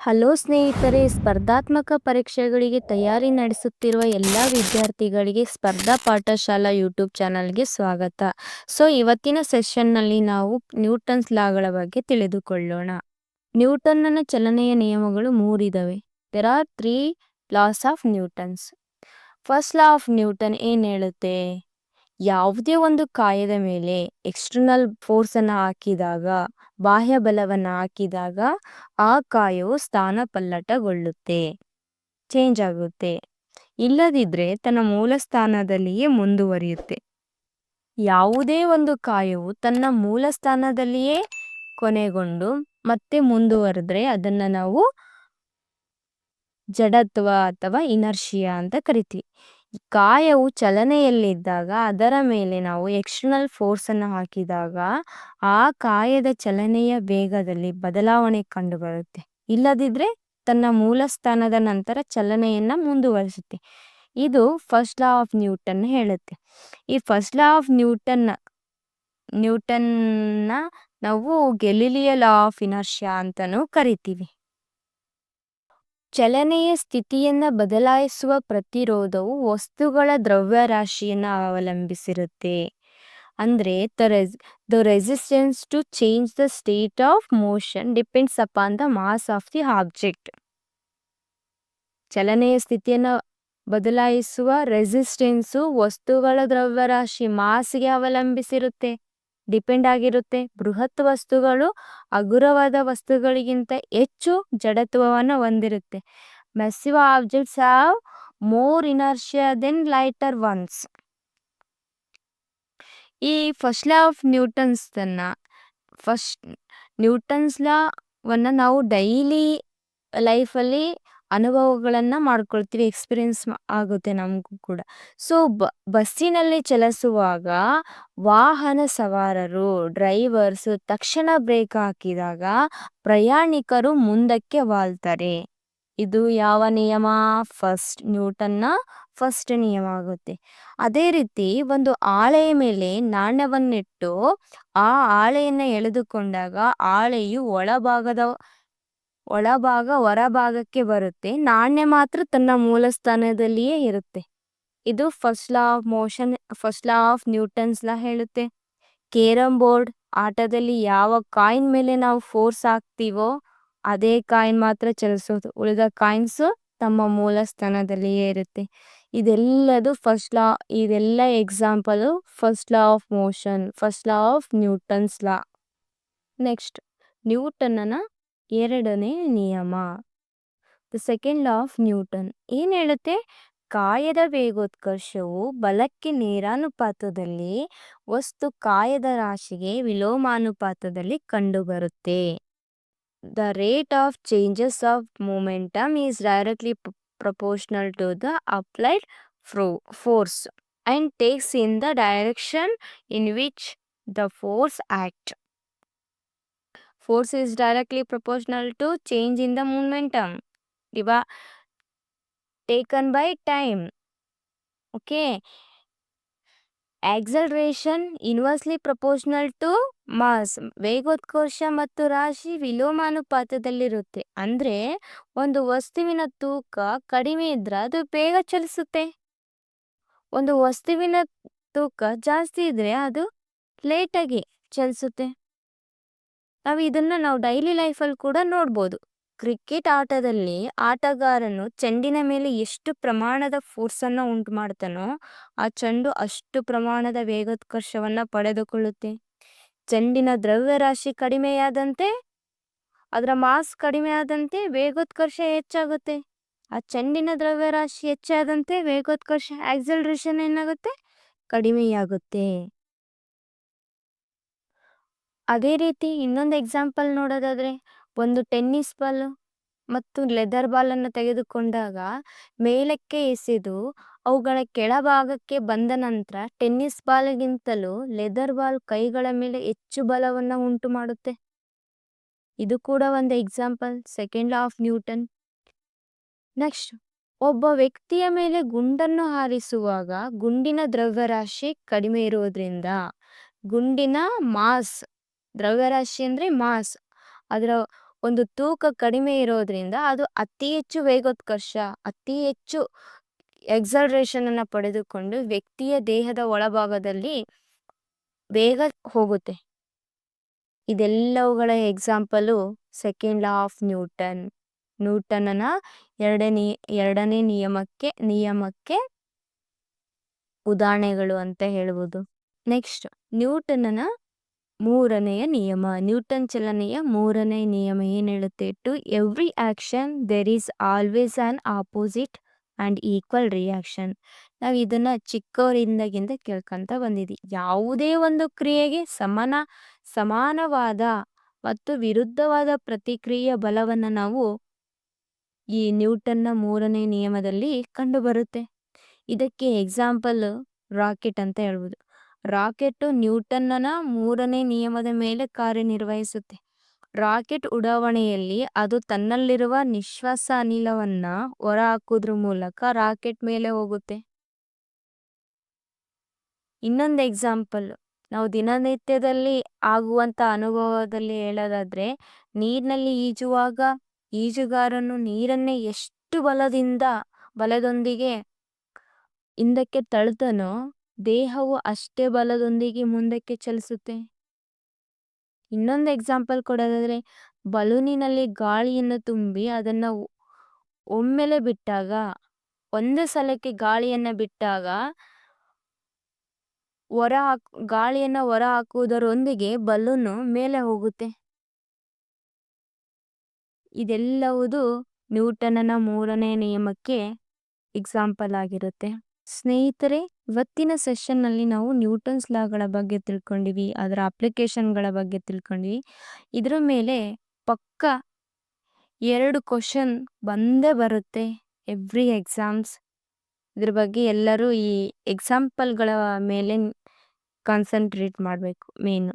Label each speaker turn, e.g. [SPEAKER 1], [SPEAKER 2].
[SPEAKER 1] Hello ಸ್ನೇಹಿತರೆ, ಸ್ಪರ್ಧಾತ್ಮಕ ಪರೀಕ್ಷೆಗಳಿಗೆ ತಯಾರಿ ನಡೆಸುತ್ತಿರುವ ಎಲ್ಲ ವಿದ್ಯಾರ್ಥಿಗಳಿಗೆ ಸ್ಪರ್ಧಾ ಪಾಠಶಾಲಾ ಯೂಟ್ಯೂಬ್ ಚಾನಲ್ಗೆ ಸ್ವಾಗತ. ಇವತ್ತಿನ ಸೆಷನ್ನಲ್ಲಿ ನಾವು ನ್ಯೂಟನ್ಸ್ ಲಾಗಳ ಬಗ್ಗೆ ತಿಳಿದುಕೊಳ್ಳೋಣ. ನ್ಯೂಟನ್ನ ಚಲನೆಯ ನಿಯಮಗಳು ಮೂರಿದವೆ. There are 3 laws of Newton's. First law of Newton ಏನು ಹೇಳುತ್ತೆ? ಯಾವುದೇ ಒಂದು ಕಾಯದ ಮೇಲೆ ಎಕ್ಸ್ಟರ್ನಲ್ ಫೋರ್ಸನ್ನು ಹಾಕಿದಾಗ, ಬಾಹ್ಯ ಬಲವನ್ನು ಹಾಕಿದಾಗ ಆ ಕಾಯವು ಸ್ಥಾನ ಪಲ್ಲಟಗೊಳ್ಳುತ್ತೆ, ಚೇಂಜ್ ಆಗುತ್ತೆ. ಇಲ್ಲದಿದ್ದರೆ ತನ್ನ ಮೂಲ ಸ್ಥಾನದಲ್ಲಿಯೇ ಮುಂದುವರಿಯುತ್ತೆ. ಯಾವುದೇ ಒಂದು ಕಾಯವು ತನ್ನ ಮೂಲ ಸ್ಥಾನದಲ್ಲಿಯೇ ಕೊನೆಗೊಂಡು ಮತ್ತೆ ಮುಂದುವರೆದ್ರೆ ಅದನ್ನು ನಾವು ಜಡತ್ವ ಅಥವಾ ಇನರ್ಷಿಯಾ ಅಂತ ಕರಿತೀವಿ. ಕಾಯವು ಚಲನೆಯಲ್ಲಿದ್ದಾಗ ಅದರ ಮೇಲೆ ನಾವು ಎಕ್ಸ್ಟರ್ನಲ್ ಫೋರ್ಸನ್ನು ಹಾಕಿದಾಗ ಆ ಕಾಯದ ಚಲನೆಯ ವೇಗದಲ್ಲಿ ಬದಲಾವಣೆ ಕಂಡುಬರುತ್ತೆ. ಇಲ್ಲದಿದ್ದರೆ ತನ್ನ ಮೂಲ ಸ್ಥಾನದ ನಂತರ ಚಲನೆಯನ್ನು ಮುಂದುವರಿಸುತ್ತೆ. ಇದು ಫಸ್ಟ್ ಲಾ ಆಫ್ ನ್ಯೂಟನ್ ಹೇಳುತ್ತೆ. ಈ ಫಸ್ಟ್ ಲಾ ಆಫ್ ನ್ಯೂಟನ್ನ ನಾವು ಗೆಲಿಲಿಯ ಲಾ ಆಫ್ ಇನರ್ಷಿಯಾ ಅಂತಲೂ ಕರಿತೀವಿ. ಚಲನೆಯ ಸ್ಥಿತಿಯನ್ನು ಬದಲಾಯಿಸುವ ಪ್ರತಿರೋಧವು ವಸ್ತುಗಳ ದ್ರವ್ಯರಾಶಿಯನ್ನು ಅವಲಂಬಿಸಿರುತ್ತೆ. ಅಂದರೆ the resistance to change the state of motion depends upon the mass of the object. ಚಲನೆಯ ಸ್ಥಿತಿಯನ್ನು ಬದಲಾಯಿಸುವ ರೆಸಿಸ್ಟೆನ್ಸು ವಸ್ತುಗಳ ದ್ರವ್ಯರಾಶಿ ಮಾಸ್ಗೆ ಅವಲಂಬಿಸಿರುತ್ತೆ, ಡಿಪೆಂಡ್ ಆಗಿರುತ್ತೆ. ಬೃಹತ್ ವಸ್ತುಗಳು ಹಗುರವಾದ ವಸ್ತುಗಳಿಗಿಂತ ಹೆಚ್ಚು ಜಡತ್ವವನ್ನು ಹೊಂದಿರುತ್ತೆ. Massive objects have more inertia than lighter ones. ಈ ಫಸ್ಟ್ ಲಾ ಆಫ್ ನ್ಯೂಟನ್ಸ್ ಲಾವನ್ನು ನಾವು ಡೈಲಿ ಲೈಫಲ್ಲಿ ಅನುಭವಗಳನ್ನು ಮಾಡ್ಕೊಳ್ತೀವಿ, ಎಕ್ಸ್ಪೀರಿಯನ್ಸ್ ಆಗುತ್ತೆ ನಮಗೂ ಕೂಡ. ಬಸ್ಸಿನಲ್ಲಿ ಚಲಿಸುವಾಗ ವಾಹನ ಸವಾರರು, ಡ್ರೈವರ್ಸ್ ತಕ್ಷಣ ಬ್ರೇಕ್ ಹಾಕಿದಾಗ ಪ್ರಯಾಣಿಕರು ಮುಂದಕ್ಕೆ ವಾಲ್ತಾರೆ. ಇದು ಯಾವ ನಿಯಮ? ನ್ಯೂಟನ್ನ ಫಸ್ಟ್ ನಿಯಮ ಆಗುತ್ತೆ. ಅದೇ ರೀತಿ ಒಂದು ಹಾಳೆಯ ಮೇಲೆ ನಾಣ್ಯವನ್ನಿಟ್ಟು ಆ ಹಾಳೆಯನ್ನು ಎಳೆದುಕೊಂಡಾಗ ಹಾಳೆಯು ಒಳಭಾಗ ಹೊರಭಾಗಕ್ಕೆ ಬರುತ್ತೆ, ನಾಣ್ಯ ಮಾತ್ರ ತನ್ನ ಮೂಲ ಸ್ಥಾನದಲ್ಲಿಯೇ ಇರುತ್ತೆ. ಇದು first law of Newton's law ಹೇಳುತ್ತೆ. ಕೇರಮ್ ಬೋರ್ಡ್ ಆಟದಲ್ಲಿ ಯಾವ ಕಾಯಿನ್ ಮೇಲೆ ನಾವು ಫೋರ್ಸ್ ಹಾಕ್ತೀವೋ ಅದೇ ಕಾಯಿನ್ ಮಾತ್ರ ಚಲಿಸೋದು, ಉಳಿದ ಕಾಯಿನ್ಸು ತಮ್ಮ ಮೂಲ ಸ್ಥಾನದಲ್ಲಿಯೇ ಇರುತ್ತೆ. ಇದೆಲ್ಲ example first law of motion, first law of Newton's law. Next, ನ್ಯೂಟನ್ನ ಎರಡನೇ ನಿಯಮ, the second law of Newton ಏನು ಹೇಳುತ್ತೆ? ಕಾಯದ ವೇಗೋತ್ಕರ್ಷವು ಬಲಕ್ಕೆ ನೇರಾನುಪಾತದಲ್ಲಿ, ವಸ್ತು ಕಾಯದ ರಾಶಿಗೆ ವಿಲೋಮಾನುಪಾತದಲ್ಲಿ ಕಂಡುಬರುತ್ತೆ. The rate of changes of momentum is directly proportional to the applied force and takes in the direction in which the force acts. Force is directly proportional to change in the momentum taken by time. Okay. Acceleration inversely proportional to mass. ವೇಗೋತ್ಕರ್ಷ ಮತ್ತು ರಾಶಿ ವಿಲೋಮಾನುಪಾತದಲ್ಲಿರುತ್ತೆ. ಅಂದರೆ ಒಂದು ವಸ್ತುವಿನ ತೂಕ ಕಡಿಮೆ ಇದ್ರೆ ಅದು ಬೇಗ ಚಲಿಸುತ್ತೆ, ಒಂದು ವಸ್ತುವಿನ ತೂಕ ಜಾಸ್ತಿ ಇದ್ರೆ ಅದು ಲೇಟಾಗಿ ಚಲಿಸುತ್ತೆ. ನಾವು ಡೈಲಿ ಲೈಫಲ್ಲಿ ಕೂಡ ನೋಡ್ಬೋದು. ಕ್ರಿಕೆಟ್ ಆಟದಲ್ಲಿ ಆಟಗಾರನು ಚೆಂಡಿನ ಮೇಲೆ ಎಷ್ಟು ಪ್ರಮಾಣದ ಫೋರ್ಸನ್ನು ಉಂಟು ಮಾಡ್ತಾನೋ ಆ ಚೆಂಡು ಅಷ್ಟು ಪ್ರಮಾಣದ ವೇಗೋತ್ಕರ್ಷವನ್ನು ಪಡೆದುಕೊಳ್ಳುತ್ತೆ. ಚೆಂಡಿನ ದ್ರವ್ಯರಾಶಿ ಕಡಿಮೆಯಾದಂತೆ, ಅದರ ಮಾಸ್ ಕಡಿಮೆ ಆದಂತೆ ವೇಗೋತ್ಕರ್ಷ ಹೆಚ್ಚಾಗುತ್ತೆ. ಆ ಚೆಂಡಿನ ದ್ರವ್ಯರಾಶಿ ಹೆಚ್ಚಾದಂತೆ ವೇಗೋತ್ಕರ್ಷ, ಆಕ್ಸಲರೇಷನ್ ಏನಾಗುತ್ತೆ? ಕಡಿಮೆಯಾಗುತ್ತೆ. ಅದೇ ರೀತಿ ಇನ್ನೊಂದು ಎಕ್ಸಾಂಪಲ್ ನೋಡೋದಾದರೆ, ಒಂದು ಟೆನ್ನಿಸ್ ಬಾಲ್ ಮತ್ತು ಲೆದರ್ ಬಾಲನ್ನು ತೆಗೆದುಕೊಂಡಾಗ ಮೇಲಕ್ಕೆ ಎಸೆದು ಅವುಗಳ ಕೆಳಭಾಗಕ್ಕೆ ಬಂದ ನಂತರ ಟೆನ್ನಿಸ್ ಬಾಲ್ಗಿಂತಲೂ ಲೆದರ್ ಬಾಲ್ ಕೈಗಳ ಮೇಲೆ ಹೆಚ್ಚು ಬಲವನ್ನು ಉಂಟು ಮಾಡುತ್ತೆ. ಇದು ಕೂಡ ಒಂದು example, second law of Newton. Next, ಒಬ್ಬ ವ್ಯಕ್ತಿಯ ಮೇಲೆ ಗುಂಡನ್ನು ಹಾರಿಸುವಾಗ ಗುಂಡಿನ ದ್ರವ್ಯರಾಶಿ ಕಡಿಮೆ ಇರುವುದರಿಂದ ಗುಂಡಿನ ಮಾಸ್, ದ್ರವ್ಯರಾಶಿ ಅಂದರೆ ಮಾಸ್, ಅದರ ಒಂದು ತೂಕ ಕಡಿಮೆ ಇರೋದ್ರಿಂದ ಅದು ಅತಿ ಹೆಚ್ಚು ವೇಗೋತ್ಕರ್ಷ, ಅತಿ ಹೆಚ್ಚು ಎಕ್ಸಲರೇಷನ್ ಅನ್ನ ಪಡೆದುಕೊಂಡು ವ್ಯಕ್ತಿಯ ದೇಹದ ಒಳಭಾಗದಲ್ಲಿ ಬೇಗ ಹೋಗುತ್ತೆ. ಇದೆಲ್ಲವುಗಳ ಎಕ್ಸಾಂಪಲು ಸೆಕೆಂಡ್ ಲಾ ಆಫ್ ನ್ಯೂಟನ್ನ ಎರಡನೇ ನಿಯಮಕ್ಕೆ ಉದಾಹರಣೆಗಳು ಅಂತ ಹೇಳ್ಬೋದು. ನೆಕ್ಸ್ಟ್ ನ್ಯೂಟನ್ನ ಮೂರನೆಯ ನಿಯಮ. ನ್ಯೂಟನ್ ಚಲನೆಯ ಮೂರನೇ ನಿಯಮ ಏನ್ ಹೇಳುತ್ತೆ? To every action there is always an opposite and equal reaction. ನಾವು ಇದನ್ನ ಚಿಕ್ಕವರಿಂದಾಗಿಂದ ಕೇಳ್ಕೊಂತ ಬಂದಿದ್ವಿ. ಯಾವುದೇ ಒಂದು ಕ್ರಿಯೆಗೆ ಸಮಾನವಾದ ಮತ್ತು ವಿರುದ್ಧವಾದ ಪ್ರತಿಕ್ರಿಯೆಯ ಬಲವನ್ನ ನಾವು ಈ ನ್ಯೂಟನ್ನ ಮೂರನೇ ನಿಯಮದಲ್ಲಿ ಕಂಡುಬರುತ್ತೆ. ಇದಕ್ಕೆ ಎಕ್ಸಾಂಪಲ್ ರಾಕೆಟ್ ಅಂತ ಹೇಳ್ಬೋದು. ರಾಕೆಟ್ ನ್ಯೂಟನ್ನ ಮೂರನೇ ನಿಯಮದ ಮೇಲೆ ಕಾರ್ಯನಿರ್ವಹಿಸುತ್ತೆ. ರಾಕೆಟ್ ಉಡಾವಣೆಯಲ್ಲಿ ಅದು ತನ್ನಲ್ಲಿರುವ ನಿಶ್ವಾಸ ಅನಿಲವನ್ನ ಹೊರ ಹಾಕುವುದ್ರ ಮೂಲಕ ರಾಕೆಟ್ ಮೇಲೆ ಹೋಗುತ್ತೆ. ಇನ್ನೊಂದು ಎಕ್ಸಾಂಪಲ್ ನಾವು ದಿನನಿತ್ಯದಲ್ಲಿ ಆಗುವಂತ ಅನುಭವದಲ್ಲಿ ಹೇಳೋದಾದ್ರೆ, ನೀರಿನಲ್ಲಿ ಈಜುವಾಗ ಈಜುಗಾರನು ನೀರನ್ನೇ ಎಷ್ಟು ಬಲದೊಂದಿಗೆ ಹಿಂದಕ್ಕೆ ತಳ್ತಾನೋ ದೇಹವು ಅಷ್ಟೇ ಬಲದೊಂದಿಗೆ ಮುಂದಕ್ಕೆ ಚಲಿಸುತ್ತೆ. ಇನ್ನೊಂದು ಎಕ್ಸಾಂಪಲ್ ಕೊಡೋದಾದ್ರೆ, ಬಲೂನಿನಲ್ಲಿ ಗಾಳಿಯನ್ನು ತುಂಬಿ ಅದನ್ನ ಒಮ್ಮೆಲೆ ಬಿಟ್ಟಾಗ, ಒಂದು ಸಲಕ್ಕೆ ಗಾಳಿಯನ್ನ ಬಿಟ್ಟಾಗ ಗಾಳಿಯನ್ನ ಹೊರ ಹಾಕುವುದರೊಂದಿಗೆ ಬಲೂನು ಮೇಲೆ ಹೋಗುತ್ತೆ. ಇದೆಲ್ಲವುದು ನ್ಯೂಟನ್ನ ಮೂರನೇ ನಿಯಮಕ್ಕೆ ಎಕ್ಸಾಂಪಲ್ ಆಗಿರುತ್ತೆ. ಸ್ನೇಹಿತರೆ, ಇವತ್ತಿನ ಸೆಷನ್ ನಲ್ಲಿ ನಾವು ನ್ಯೂಟನ್ಸ್ ಲಾಗಳ ಬಗ್ಗೆ ತಿಳ್ಕೊಂಡಿವಿ, ಅದರ ಅಪ್ಲಿಕೇಶನ್ಗಳ ಬಗ್ಗೆ ತಿಳ್ಕೊಂಡಿವಿ. ಇದ್ರ ಮೇಲೆ ಪಕ್ಕ 2 ಕ್ವಶನ್ ಬಂದೇ ಬರುತ್ತೆ ಎವ್ರಿ ಎಕ್ಸಾಮ್ಸ್. ಇದ್ರ ಬಗ್ಗೆ ಎಲ್ಲರೂ ಈ ಎಕ್ಸಾಂಪಲ್ಗಳ ಮೇಲೆ ಕಾನ್ಸಂಟ್ರೇಟ್ ಮಾಡಬೇಕು ಮೇನು.